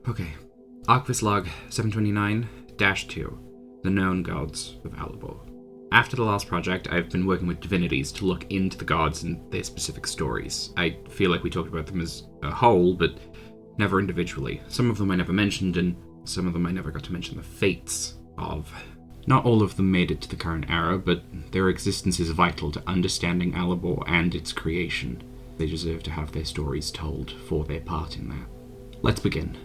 Okay. Archivist Log 729-2. The Known Gods of Alabor. After the last project, I've been working with divinities to look into the gods and their specific stories. I feel like we talked about them as a whole, but never individually. Some of them I never mentioned, and some of them I never got to mention the fates of. Not all of them made it to the current era, but their existence is vital to understanding Alabor and its creation. They deserve to have their stories told for their part in that. Let's begin.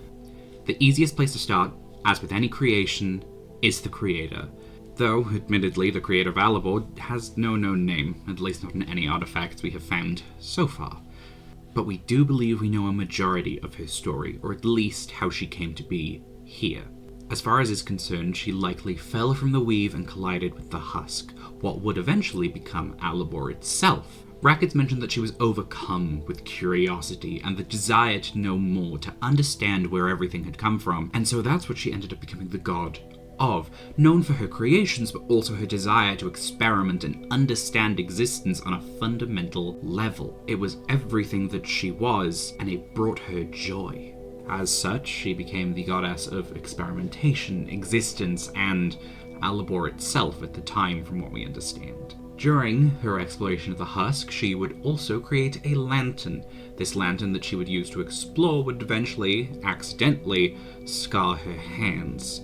The easiest place to start, as with any creation, is the creator. Though, admittedly, the creator of Alabor has no known name, at least not in any artifacts we have found so far. But we do believe we know a majority of her story, or at least how she came to be here. As far as is concerned, she likely fell from the weave and collided with the husk, what would eventually become Alabor itself. Brackets mentioned that she was overcome with curiosity and the desire to know more, to understand where everything had come from, and so that's what she ended up becoming the god of, known for her creations, but also her desire to experiment and understand existence on a fundamental level. It was everything that she was, and it brought her joy. As such, she became the goddess of experimentation, existence, and Alabor itself at the time, from what we understand. During her exploration of the husk, she would also create a lantern. This lantern that she would use to explore would eventually, accidentally, scar her hands,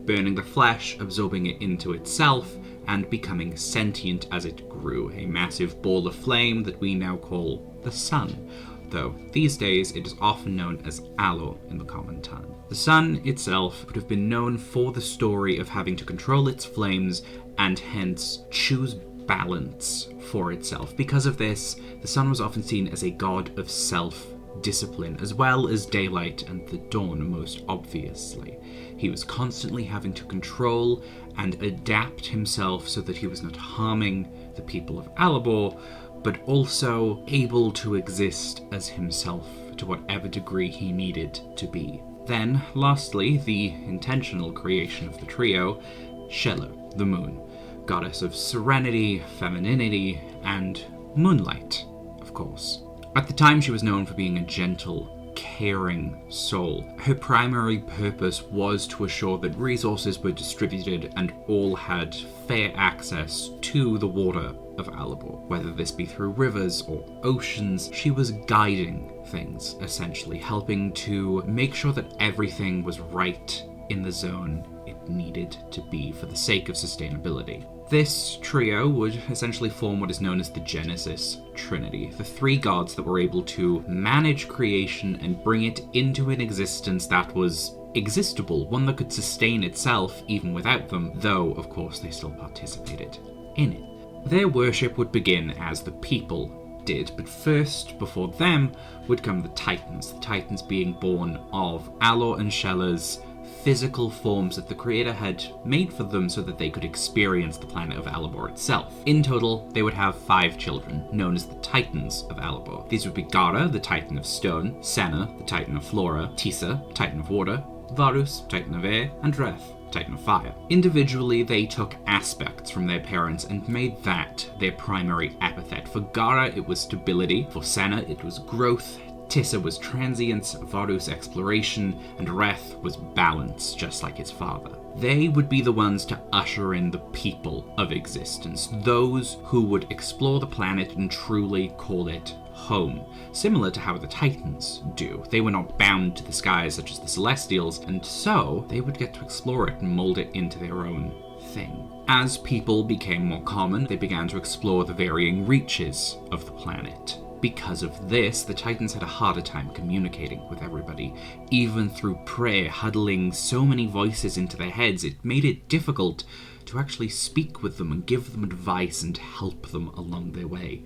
burning the flesh, absorbing it into itself, and becoming sentient as it grew, a massive ball of flame that we now call the sun, though these days it is often known as Alor in the common tongue. The sun itself would have been known for the story of having to control its flames and hence choose balance for itself. Because of this, the sun was often seen as a god of self-discipline, as well as daylight and the dawn, most obviously. He was constantly having to control and adapt himself so that he was not harming the people of Alabor, but also able to exist as himself to whatever degree he needed to be. Then, lastly, the intentional creation of the trio, Shela, the moon, goddess of serenity, femininity, and moonlight, of course. At the time, she was known for being a gentle, caring soul. Her primary purpose was to assure that resources were distributed and all had fair access to the water of Alabor. Whether this be through rivers or oceans, she was guiding things, essentially, helping to make sure that everything was right in the zone it needed to be for the sake of sustainability. This trio would essentially form what is known as the Genesis Trinity, the three gods that were able to manage creation and bring it into an existence that was existable, one that could sustain itself even without them, though, of course, they still participated in it. Their worship would begin as the people did, but first, before them, would come the Titans being born of Alor and Shela's physical forms that the creator had made for them so that they could experience the planet of Alabor itself. In total, they would have 5 children, known as the Titans of Alabor. These would be Gara, the Titan of Stone, Senna, the Titan of Flora, Tisa, Titan of Water, Varus, Titan of Air, and Reth, Titan of Fire. Individually, they took aspects from their parents and made that their primary epithet. For Gara, it was stability. For Senna, it was growth. Tissa was transience, Varus exploration, and Reth was balance, just like his father. They would be the ones to usher in the people of existence, those who would explore the planet and truly call it home, similar to how the Titans do. They were not bound to the skies such as the Celestials, and so they would get to explore it and mold it into their own thing. As people became more common, they began to explore the varying reaches of the planet. Because of this, the Titans had a harder time communicating with everybody. Even through prayer, huddling so many voices into their heads, it made it difficult to actually speak with them and give them advice and help them along their way.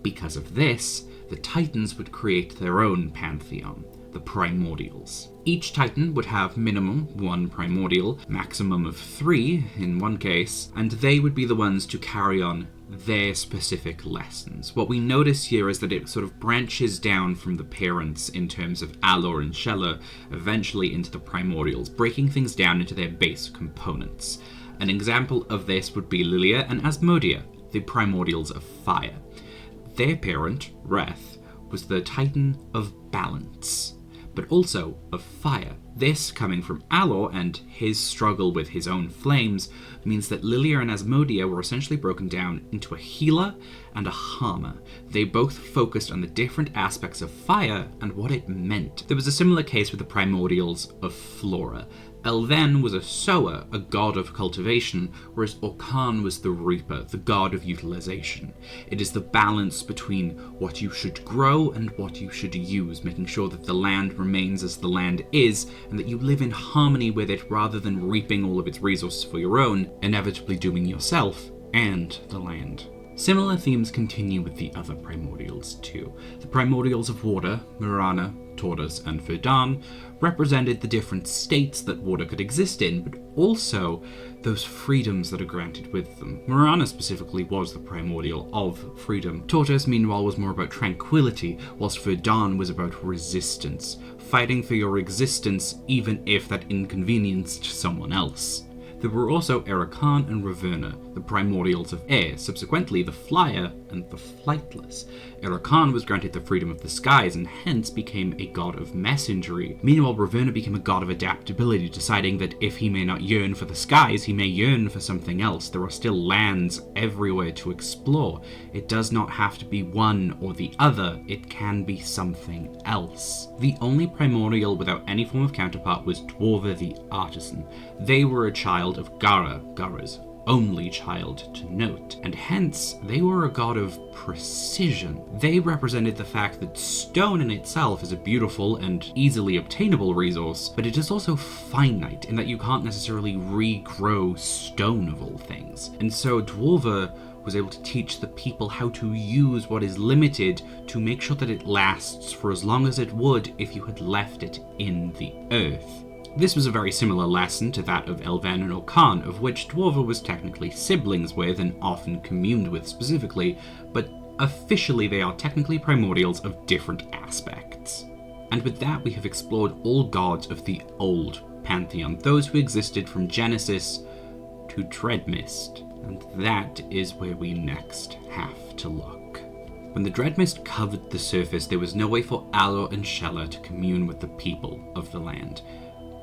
Because of this, the Titans would create their own pantheon, the Primordials. Each Titan would have minimum 1 primordial, maximum of 3 in one case, and they would be the ones to carry on their specific lessons. What we notice here is that it sort of branches down from the parents in terms of Alor and Shela, eventually into the Primordials, breaking things down into their base components. An example of this would be Lilia and Asmodia, the Primordials of Fire. Their parent, Reth, was the Titan of Balance, but also of Fire. This, coming from Alor and his struggle with his own flames, means that Lilia and Asmodia were essentially broken down into a healer and a harmer. They both focused on the different aspects of fire and what it meant. There was a similar case with the primordials of Flora. Elven was a sower, a god of cultivation, whereas Orkan was the reaper, the god of utilization. It is the balance between what you should grow and what you should use, making sure that the land remains as the land is, and that you live in harmony with it rather than reaping all of its resources for your own, inevitably dooming yourself and the land. Similar themes continue with the other primordials too. The primordials of water, Murana, Tordas, and Verdun, represented the different states that water could exist in, but also those freedoms that are granted with them. Murana specifically was the primordial of freedom. Tordas, meanwhile, was more about tranquility, whilst Verdun was about resistance, fighting for your existence even if that inconvenienced someone else. There were also Erakan and Raverna, the primordials of air, subsequently the flyer and the flightless. Erakan was granted the freedom of the skies and hence became a god of messengery. Meanwhile, Raverna became a god of adaptability, deciding that if he may not yearn for the skies, he may yearn for something else. There are still lands everywhere to explore. It does not have to be one or the other, it can be something else. The only primordial without any form of counterpart was Dwarva the artisan. They were a child of Gara, Gara's only child to note, and hence they were a god of precision. They represented the fact that stone in itself is a beautiful and easily obtainable resource, but it is also finite in that you can't necessarily regrow stone of all things. And so Dwarva was able to teach the people how to use what is limited to make sure that it lasts for as long as it would if you had left it in the earth. This was a very similar lesson to that of Elven and Orkan, of which Dwarva was technically siblings with and often communed with specifically, but officially they are technically primordials of different aspects. And with that we have explored all gods of the old pantheon, those who existed from Genesis to Dreadmist, and that is where we next have to look. When the Dreadmist covered the surface, there was no way for Alor and Shella to commune with the people of the land.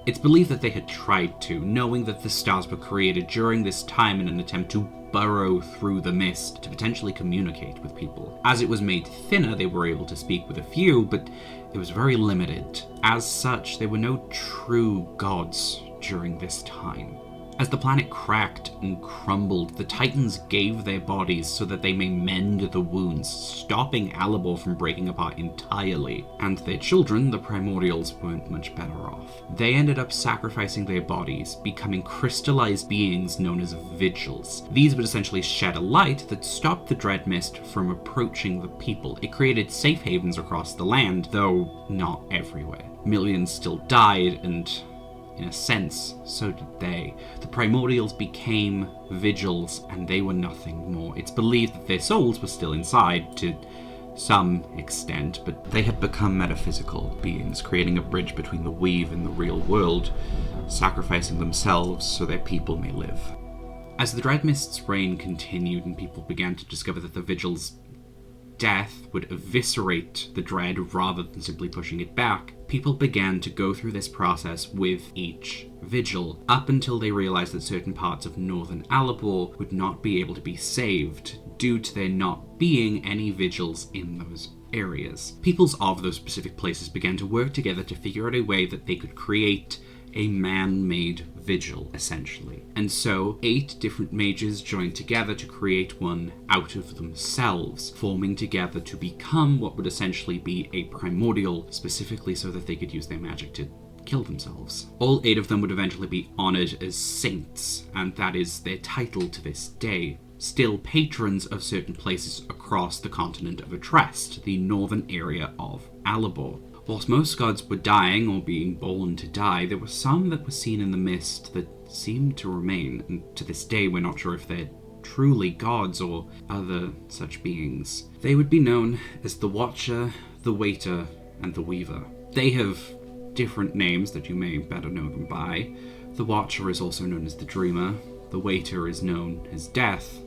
It's believed that they had tried to, knowing that the stars were created during this time in an attempt to burrow through the mist to potentially communicate with people. As it was made thinner, they were able to speak with a few, but it was very limited. As such, there were no true gods during this time. As the planet cracked and crumbled, the Titans gave their bodies so that they may mend the wounds, stopping Alabor from breaking apart entirely. And their children, the Primordials, weren't much better off. They ended up sacrificing their bodies, becoming crystallized beings known as Vigils. These would essentially shed a light that stopped the Dreadmist from approaching the people. It created safe havens across the land, though not everywhere. Millions still died, and in a sense, so did they. The Primordials became Vigils, and they were nothing more. It's believed that their souls were still inside to some extent, but they had become metaphysical beings, creating a bridge between the weave and the real world, sacrificing themselves so their people may live. As the Dreadmist's reign continued and people began to discover that the Vigils' death would eviscerate the dread rather than simply pushing it back, people began to go through this process with each vigil, up until they realized that certain parts of northern Alabor would not be able to be saved due to there not being any vigils in those areas. Peoples of those specific places began to work together to figure out a way that they could create a man-made vigil, essentially. And so 8 different mages joined together to create one out of themselves, forming together to become what would essentially be a primordial, specifically so that they could use their magic to kill themselves. All 8 of them would eventually be honored as saints, and that is their title to this day. Still patrons of certain places across the continent of Atrest, the northern area of Alabor. Whilst most gods were dying or being born to die, there were some that were seen in the mist that seemed to remain, and to this day we're not sure if they're truly gods or other such beings. They would be known as the Watcher, the Waiter, and the Weaver. They have different names that you may better know them by. The Watcher is also known as the Dreamer, the Waiter is known as Death,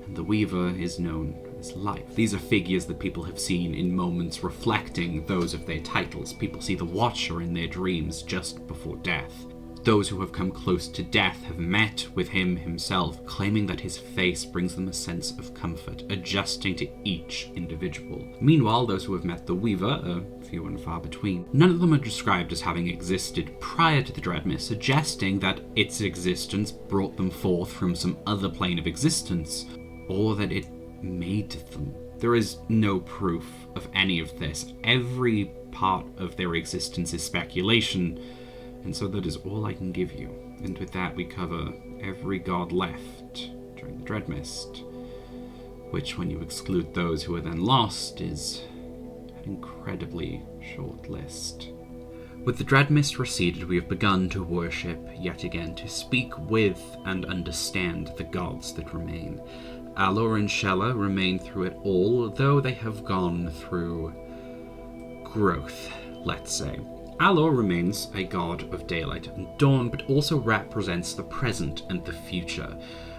and the Weaver is known as life. These are figures that people have seen in moments reflecting those of their titles. People see the Watcher in their dreams just before death. Those who have come close to death have met with him himself, claiming that his face brings them a sense of comfort, adjusting to each individual. Meanwhile, those who have met the Weaver are few and far between. None of them are described as having existed prior to the Dreadmist, suggesting that its existence brought them forth from some other plane of existence, or that it made them. There is no proof of any of this. Every part of their existence is speculation, and so that is all I can give you. And with that, we cover every god left during the Dreadmist, which, when you exclude those who are then lost, is an incredibly short list. With the Dreadmist receded, we have begun to worship yet again, to speak with and understand the gods that remain. Alor and Shella remain through it all, though they have gone through growth, let's say. Alor remains a god of daylight and dawn, but also represents the present and the future,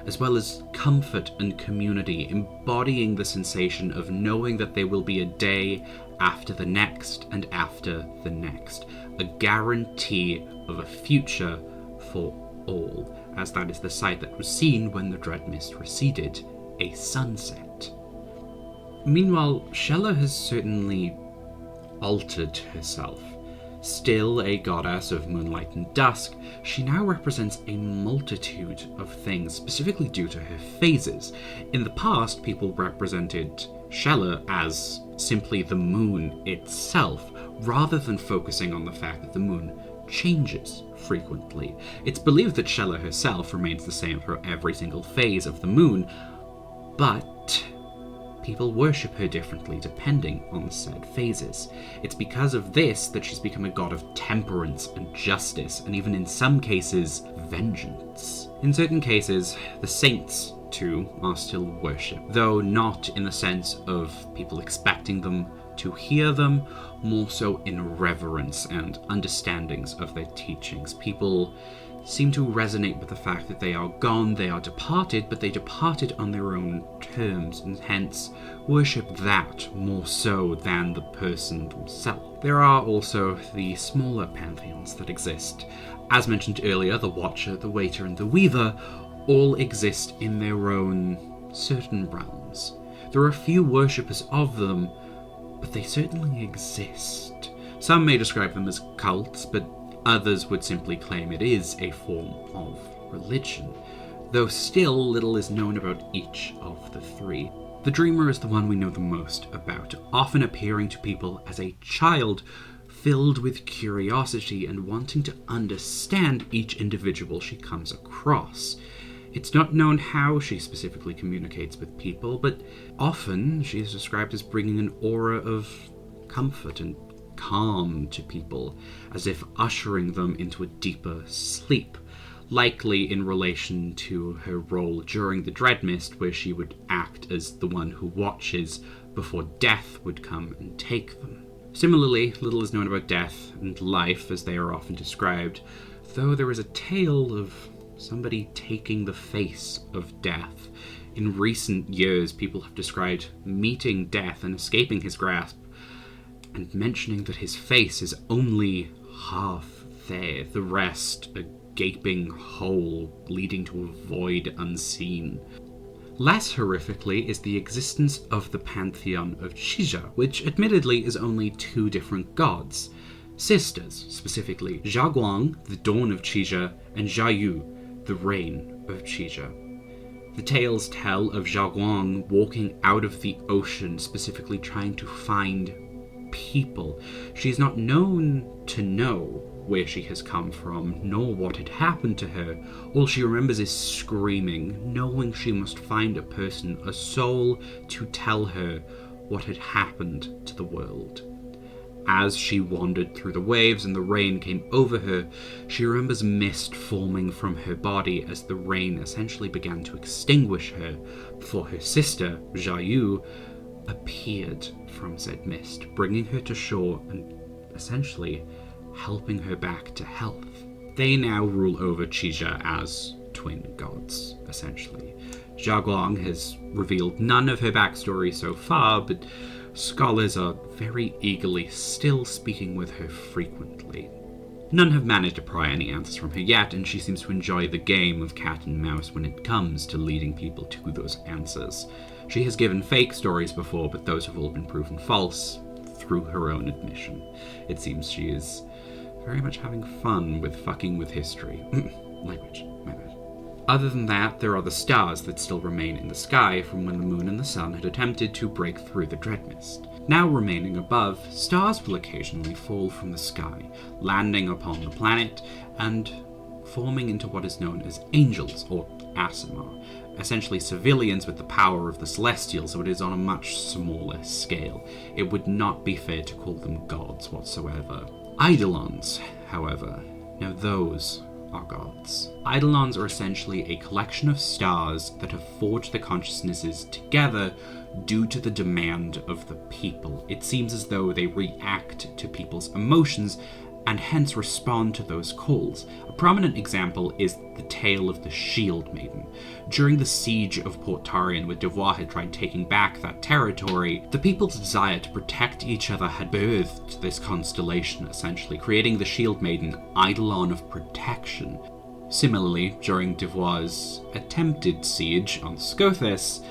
as well as comfort and community, embodying the sensation of knowing that there will be a day after the next and after the next, a guarantee of a future for all, as that is the sight that was seen when the Dreadmist receded, a sunset. Meanwhile, Shella has certainly altered herself. Still a goddess of moonlight and dusk, she now represents a multitude of things, specifically due to her phases. In the past, people represented Shella as simply the moon itself, rather than focusing on the fact that the moon changes frequently. It's believed that Shella herself remains the same for every single phase of the moon, but people worship her differently depending on the said phases. It's because of this that she's become a god of temperance and justice, and even in some cases, vengeance. In certain cases, the saints, too, are still worshipped, though not in the sense of people expecting them to hear them, more so in reverence and understandings of their teachings. People seem to resonate with the fact that they are gone, they are departed, but they departed on their own terms, and hence worship that more so than the person themselves. There are also the smaller pantheons that exist. As mentioned earlier, the Watcher, the Waiter, and the Weaver all exist in their own certain realms. There are few worshippers of them, but they certainly exist. Some may describe them as cults, but others would simply claim it is a form of religion, though still little is known about each of the three. The Dreamer is the one we know the most about, often appearing to people as a child filled with curiosity and wanting to understand each individual she comes across. It's not known how she specifically communicates with people, but often she is described as bringing an aura of comfort and calm to people, as if ushering them into a deeper sleep, likely in relation to her role during the Dreadmist, where she would act as the one who watches before death would come and take them. Similarly, little is known about death and life as they are often described, though there is a tale of somebody taking the face of death. In recent years, people have described meeting death and escaping his grasp, and mentioning that his face is only half there, the rest a gaping hole leading to a void unseen. Less horrifically is the existence of the pantheon of Chija, which admittedly is only two different gods, sisters, specifically Zhaguang, the dawn of Chija, and Zhayu, the reign of Chija. The tales tell of Zhaguang walking out of the ocean, specifically trying to find people. She is not known to know where she has come from, nor what had happened to her. All she remembers is screaming, knowing she must find a person, a soul, to tell her what had happened to the world. As she wandered through the waves and the rain came over her, she remembers mist forming from her body as the rain essentially began to extinguish her, before her sister, Zhayu, appeared from said mist, bringing her to shore and essentially helping her back to health. They now rule over Chija as twin gods, essentially. Zhaguang has revealed none of her backstory so far, but scholars are very eagerly still speaking with her frequently. None have managed to pry any answers from her yet, and she seems to enjoy the game of cat and mouse when it comes to leading people to those answers. She has given fake stories before, but those have all been proven false through her own admission. It seems she is very much having fun with fucking with history. Language, my bad. Other than that, there are the stars that still remain in the sky from when the moon and the sun had attempted to break through the dread mist. Now remaining above, stars will occasionally fall from the sky, landing upon the planet and forming into what is known as angels, or Asimar, essentially civilians with the power of the Celestials, so it is on a much smaller scale. It would not be fair to call them gods whatsoever. Eidolons, however, now those are gods. Eidolons are essentially a collection of stars that have forged their consciousnesses together due to the demand of the people. It seems as though they react to people's emotions and hence respond to those calls. A prominent example is the tale of the Shield Maiden. During the siege of Port Tarian, where Devoir had tried taking back that territory, the people's desire to protect each other had birthed this constellation, essentially, creating the Shield Maiden, Eidolon of protection. Similarly, during Devoir's attempted siege on Scothus,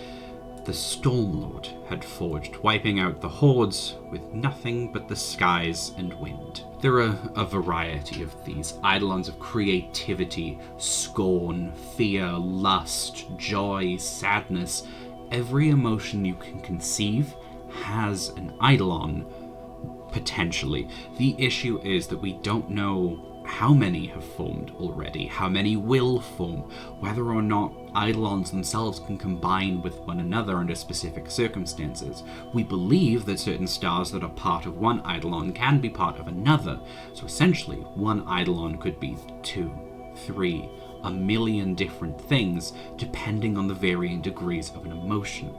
the Stormlord had forged, wiping out the hordes with nothing but the skies and wind. There are a variety of these eidolons of creativity, scorn, fear, lust, joy, sadness. Every emotion you can conceive has an eidolon, potentially. The issue is that we don't know how many have formed already, how many will form, whether or not eidolons themselves can combine with one another under specific circumstances. We believe that certain stars that are part of one eidolon can be part of another, so essentially one eidolon could be 2, 3, a million different things depending on the varying degrees of an emotion.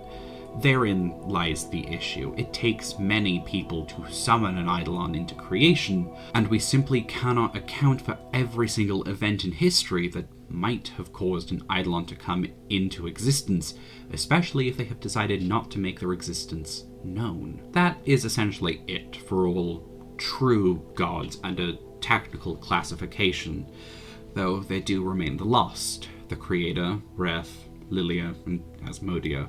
Therein lies the issue. It takes many people to summon an eidolon into creation, and we simply cannot account for every single event in history that might have caused an eidolon to come into existence, especially if they have decided not to make their existence known. That is essentially it for all true gods under technical classification, though there do remain the lost, the Creator, Reth, Lilia, and Asmodia,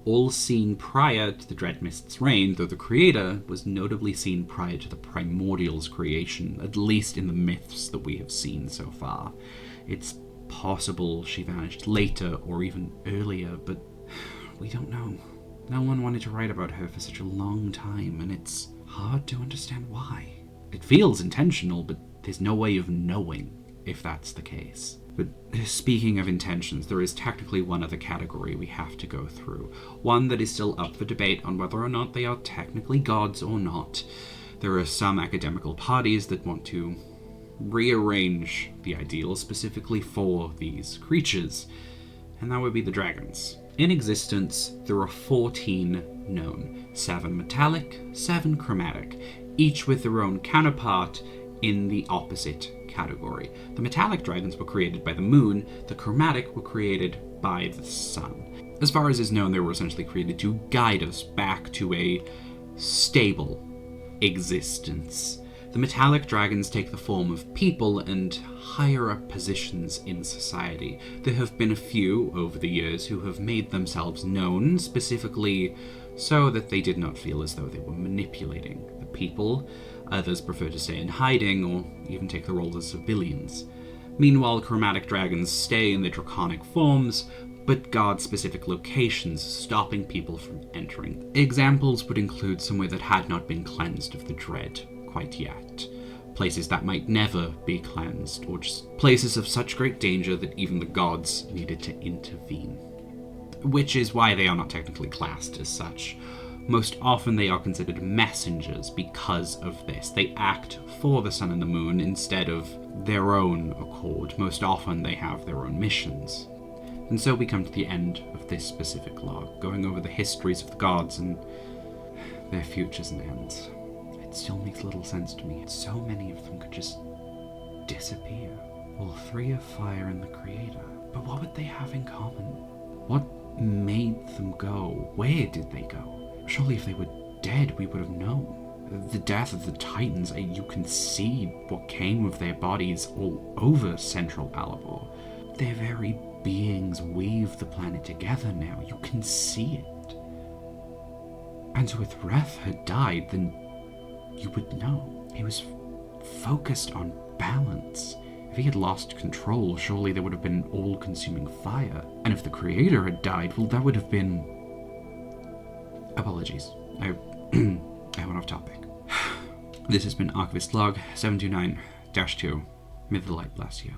all seen prior to the Dread Mist's reign, though the Creator was notably seen prior to the Primordial's creation, at least in the myths that we have seen so far. It's possible she vanished later or even earlier, but we don't know. No one wanted to write about her for such a long time, and it's hard to understand why. It feels intentional, but there's no way of knowing if that's the case. But speaking of intentions, there is technically one other category we have to go through. One that is still up for debate on whether or not they are technically gods or not. There are some academical parties that want to rearrange the ideal specifically for these creatures, and that would be the dragons. In existence, there are 14 known, 7 metallic, 7 chromatic, each with their own counterpart in the opposite category. The metallic dragons were created by the moon, the chromatic were created by the sun. As far as is known, they were essentially created to guide us back to a stable existence. The metallic dragons take the form of people and higher up positions in society. There have been a few over the years who have made themselves known, specifically so that they did not feel as though they were manipulating the people. Others prefer to stay in hiding or even take the roles as civilians. Meanwhile, chromatic dragons stay in their draconic forms, but guard specific locations, stopping people from entering. Examples would include somewhere that had not been cleansed of the dread quite yet, places that might never be cleansed, or just places of such great danger that even the gods needed to intervene. Which is why they are not technically classed as such. Most often they are considered messengers because of this. They act for the sun and the moon instead of their own accord. Most often they have their own missions. And so we come to the end of this specific log, going over the histories of the gods and their futures and ends. It still makes little sense to me. So many of them could just disappear. All 3 are fire and the Creator. But what would they have in common? What made them go? Where did they go? Surely if they were dead, we would have known. The death of the Titans, you can see what came of their bodies all over Central Alabor. Their very beings weave the planet together now. You can see it. And so if Reth had died, then you would know. He was focused on balance. If he had lost control, surely there would have been all-consuming fire. And if the Creator had died, well, that would have been... Apologies. I went off topic. This has been Archivist Log 729-2. May the light bless you.